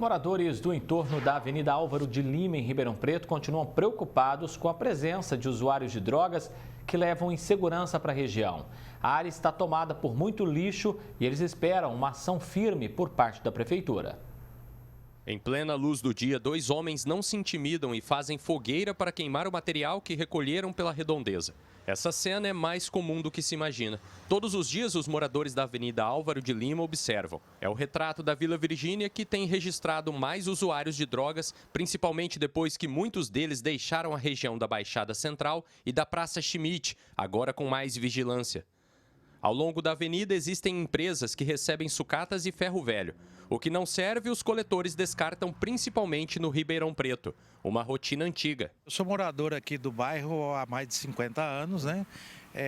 Moradores do entorno da Avenida Álvaro de Lima, em Ribeirão Preto, continuam preocupados com a presença de usuários de drogas que levam insegurança para a região. A área está tomada por muito lixo e eles esperam uma ação firme por parte da prefeitura. Em plena luz do dia, 2 homens não se intimidam e fazem fogueira para queimar o material que recolheram pela redondeza. Essa cena é mais comum do que se imagina. Todos os dias, os moradores da Avenida Álvaro de Lima observam. É o retrato da Vila Virgínia que tem registrado mais usuários de drogas, principalmente depois que muitos deles deixaram a região da Baixada Central e da Praça Schmidt, agora com mais vigilância. Ao longo da avenida existem empresas que recebem sucatas e ferro velho. O que não serve, os coletores descartam principalmente no Ribeirão Preto, uma rotina antiga. Eu sou morador aqui do bairro há mais de 50 anos, né?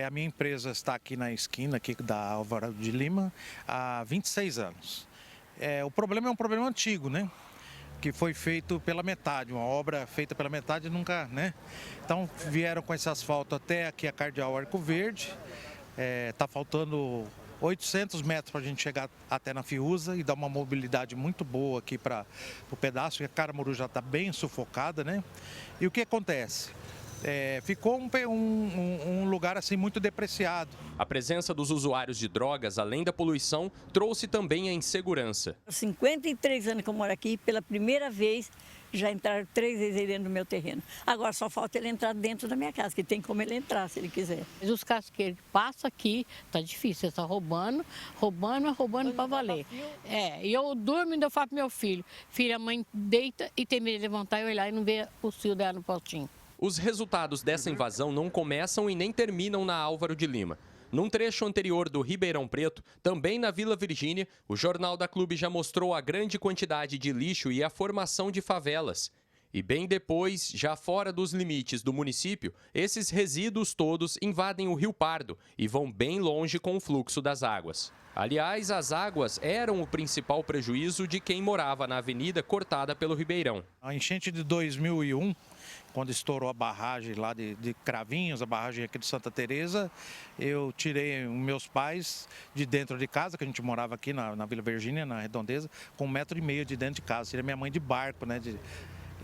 A minha empresa está aqui na esquina aqui da Álvaro de Lima há 26 anos. O problema é um problema antigo, né? Que foi feito pela metade, uma obra feita pela metade nunca, né? Então vieram com esse asfalto até aqui a Cardeal Arco Verde. Está faltando 800 metros para a gente chegar até na Fiuza e dar uma mobilidade muito boa aqui para o pedaço, porque a Caramuru já está bem sufocada, né? E o que acontece? Ficou um lugar assim muito depreciado. A presença dos usuários de drogas, além da poluição, trouxe também a insegurança. 53 anos que eu moro aqui, pela primeira vez já entraram 3 vezes aí dentro do meu terreno. Agora só falta ele entrar dentro da minha casa, que tem como ele entrar se ele quiser. Os casqueiros que passam aqui, tá difícil, está roubando para valer. E eu durmo e ainda falo pro meu filho. Filho, a mãe deita e tem medo de levantar e olhar e não ver o fio dela no postinho. Os resultados dessa invasão não começam e nem terminam na Álvaro de Lima. Num trecho anterior do Ribeirão Preto, também na Vila Virgínia, o Jornal da Clube já mostrou a grande quantidade de lixo e a formação de favelas. E bem depois, já fora dos limites do município, esses resíduos todos invadem o Rio Pardo e vão bem longe com o fluxo das águas. Aliás, as águas eram o principal prejuízo de quem morava na avenida cortada pelo Ribeirão. A enchente de 2001, quando estourou a barragem lá de Cravinhos, a barragem aqui de Santa Teresa, eu tirei os meus pais de dentro de casa, que a gente morava aqui na Vila Virgínia, na Redondeza, com 1,5 metro de dentro de casa. Tirei minha mãe de barco, né?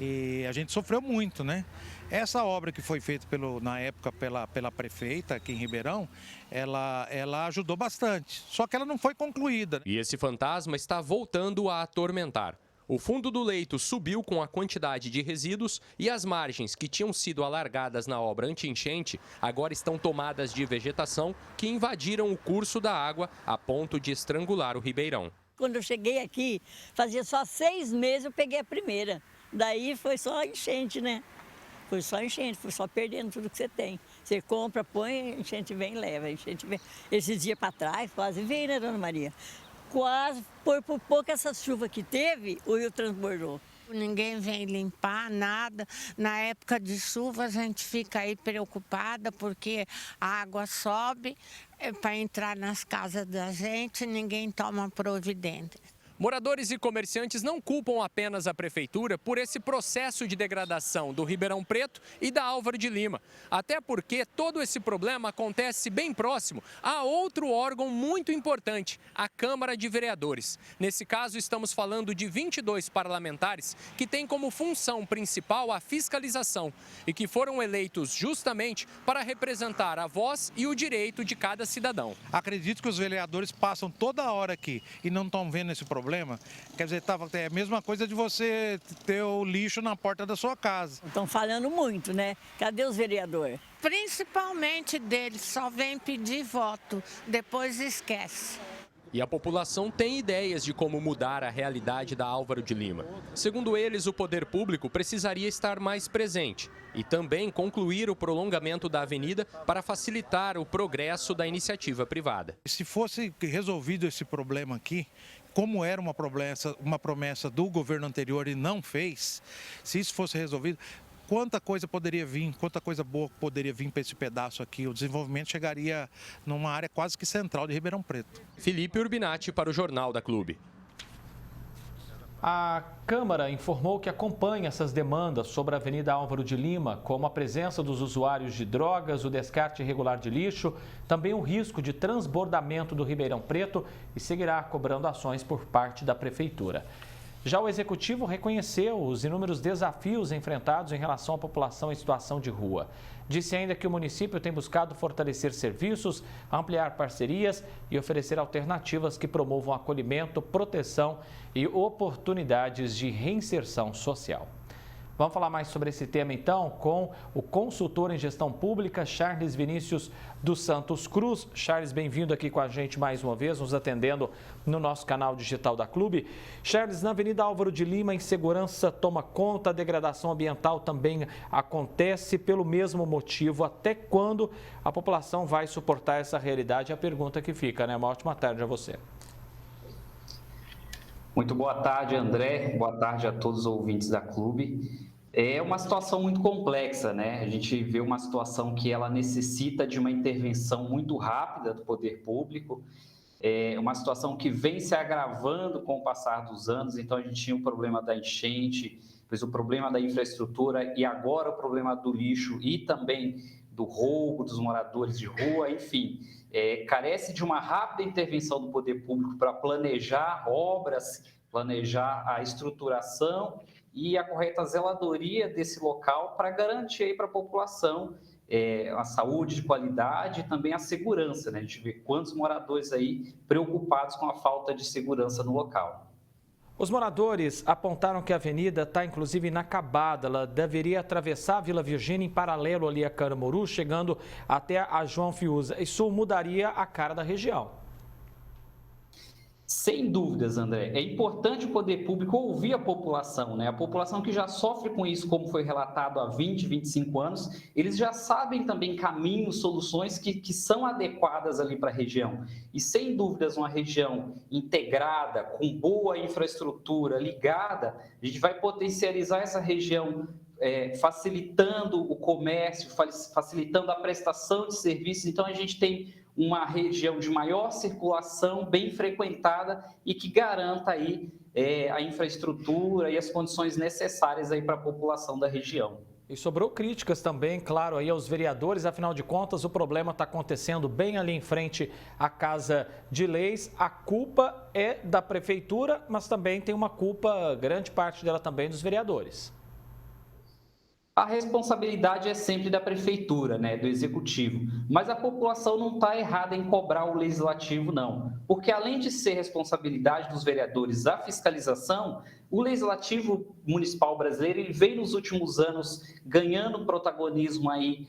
E a gente sofreu muito, né? Essa obra que foi feita na época pela prefeita aqui em Ribeirão, ela ajudou bastante, só que ela não foi concluída. E esse fantasma está voltando a atormentar. O fundo do leito subiu com a quantidade de resíduos e as margens que tinham sido alargadas na obra anti-enchente agora estão tomadas de vegetação que invadiram o curso da água a ponto de estrangular o Ribeirão. Quando eu cheguei aqui, fazia só 6 meses eu peguei a primeira. Daí foi só enchente, né? Foi só enchente, foi só perdendo tudo que você tem. Você compra, põe, a enchente vem e leva. A enchente vem. Esses dias para trás quase veio, né, dona Maria? Quase, por pouco essa chuva que teve, o rio transbordou. Ninguém vem limpar nada. Na época de chuva a gente fica aí preocupada porque a água sobe para entrar nas casas da gente, ninguém toma providência. Moradores e comerciantes não culpam apenas a prefeitura por esse processo de degradação do Ribeirão Preto e da Álvaro de Lima. Até porque todo esse problema acontece bem próximo a outro órgão muito importante, a Câmara de Vereadores. Nesse caso, estamos falando de 22 parlamentares que têm como função principal a fiscalização e que foram eleitos justamente para representar a voz e o direito de cada cidadão. Acredito que os vereadores passam toda hora aqui e não estão vendo esse problema. Quer dizer, é a mesma coisa de você ter o lixo na porta da sua casa. Estão falando muito, né? Cadê os vereadores? Principalmente deles, só vem pedir voto, depois esquece. E a população tem ideias de como mudar a realidade da Álvaro de Lima. Segundo eles, o poder público precisaria estar mais presente e também concluir o prolongamento da avenida para facilitar o progresso da iniciativa privada. Se fosse resolvido esse problema aqui, como era uma promessa do governo anterior e não fez, se isso fosse resolvido, quanta coisa poderia vir, quanta coisa boa poderia vir para esse pedaço aqui. O desenvolvimento chegaria numa área quase que central de Ribeirão Preto. Felipe Urbinati para o Jornal da Clube. A Câmara informou que acompanha essas demandas sobre a Avenida Álvaro de Lima, como a presença dos usuários de drogas, o descarte irregular de lixo, também o risco de transbordamento do Ribeirão Preto e seguirá cobrando ações por parte da Prefeitura. Já o Executivo reconheceu os inúmeros desafios enfrentados em relação à população em situação de rua. Disse ainda que o município tem buscado fortalecer serviços, ampliar parcerias e oferecer alternativas que promovam acolhimento, proteção e oportunidades de reinserção social. Vamos falar mais sobre esse tema, então, com o consultor em gestão pública, Charles Vinícius dos Santos Cruz. Charles, bem-vindo aqui com a gente mais uma vez, nos atendendo no nosso canal digital da Clube. Charles, na Avenida Álvaro de Lima, a insegurança toma conta, a degradação ambiental também acontece pelo mesmo motivo. Até quando a população vai suportar essa realidade? É a pergunta que fica, né? Uma ótima tarde a você. Muito boa tarde, André. Boa tarde a todos os ouvintes da Clube. É uma situação muito complexa, né? A gente vê uma situação que ela necessita de uma intervenção muito rápida do poder público. É uma situação que vem se agravando com o passar dos anos. Então, a gente tinha o problema da enchente, depois o problema da infraestrutura e agora o problema do lixo e também do roubo dos moradores de rua, enfim. Carece de uma rápida intervenção do poder público para planejar obras, planejar a estruturação e a correta zeladoria desse local para garantir aí para a população a saúde de qualidade e também a segurança, né? A gente vê quantos moradores aí preocupados com a falta de segurança no local. Os moradores apontaram que a avenida está, inclusive, inacabada. Ela deveria atravessar a Vila Virgínia em paralelo ali a Caramuru, chegando até a João Fiuza. Isso mudaria a cara da região. Sem dúvidas, André. É importante o poder público ouvir a população, né? A população que já sofre com isso, como foi relatado há 20, 25 anos, eles já sabem também caminhos, soluções que são adequadas ali para a região. E, sem dúvidas, uma região integrada, com boa infraestrutura, ligada, a gente vai potencializar essa região, facilitando o comércio, facilitando a prestação de serviços. Então, a gente tem uma região de maior circulação, bem frequentada e que garanta aí a infraestrutura e as condições necessárias aí para a população da região. E sobrou críticas também, claro, aí aos vereadores, afinal de contas o problema está acontecendo bem ali em frente à Casa de Leis. A culpa é da prefeitura, mas também tem uma culpa, grande parte dela também, dos vereadores. A responsabilidade é sempre da prefeitura, né, do executivo, mas a população não está errada em cobrar o legislativo, não. Porque além de ser responsabilidade dos vereadores a fiscalização, o legislativo municipal brasileiro ele vem nos últimos anos ganhando protagonismo aí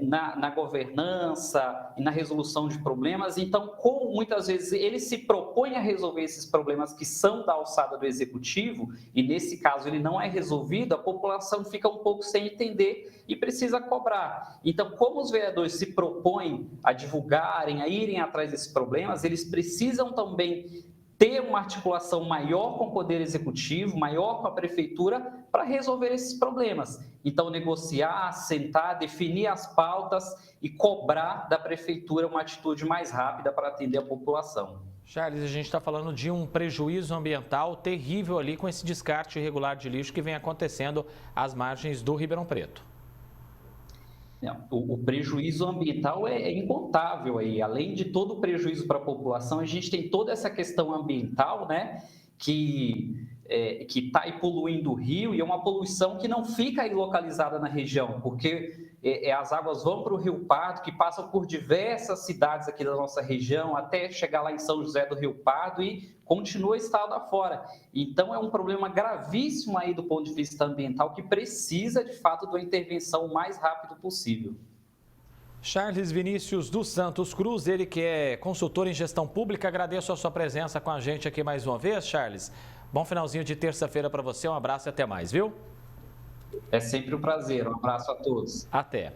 na governança e na resolução de problemas. Então, como muitas vezes ele se propõe a resolver esses problemas que são da alçada do executivo, e nesse caso ele não é resolvido, a população fica um pouco sem entender e precisa cobrar. Então, como os vereadores se propõem a divulgarem, a irem atrás desses problemas, eles precisam também ter uma articulação maior com o Poder Executivo, maior com a Prefeitura, para resolver esses problemas. Então, negociar, sentar, definir as pautas e cobrar da Prefeitura uma atitude mais rápida para atender a população. Charles, a gente está falando de um prejuízo ambiental terrível ali com esse descarte irregular de lixo que vem acontecendo às margens do Ribeirão Preto. O prejuízo ambiental é incontável aí. Além de todo o prejuízo para a população, a gente tem toda essa questão ambiental, né, que está aí poluindo o rio, e é uma poluição que não fica aí localizada na região, porque as águas vão para o Rio Pardo, que passam por diversas cidades aqui da nossa região, até chegar lá em São José do Rio Pardo e continua estado afora. Então, é um problema gravíssimo aí do ponto de vista ambiental, que precisa, de fato, de uma intervenção o mais rápido possível. Charles Vinícius dos Santos Cruz, ele que é consultor em gestão pública, agradeço a sua presença com a gente aqui mais uma vez, Charles. Bom finalzinho de terça-feira para você, um abraço e até mais, viu? É sempre um prazer, um abraço a todos. Até.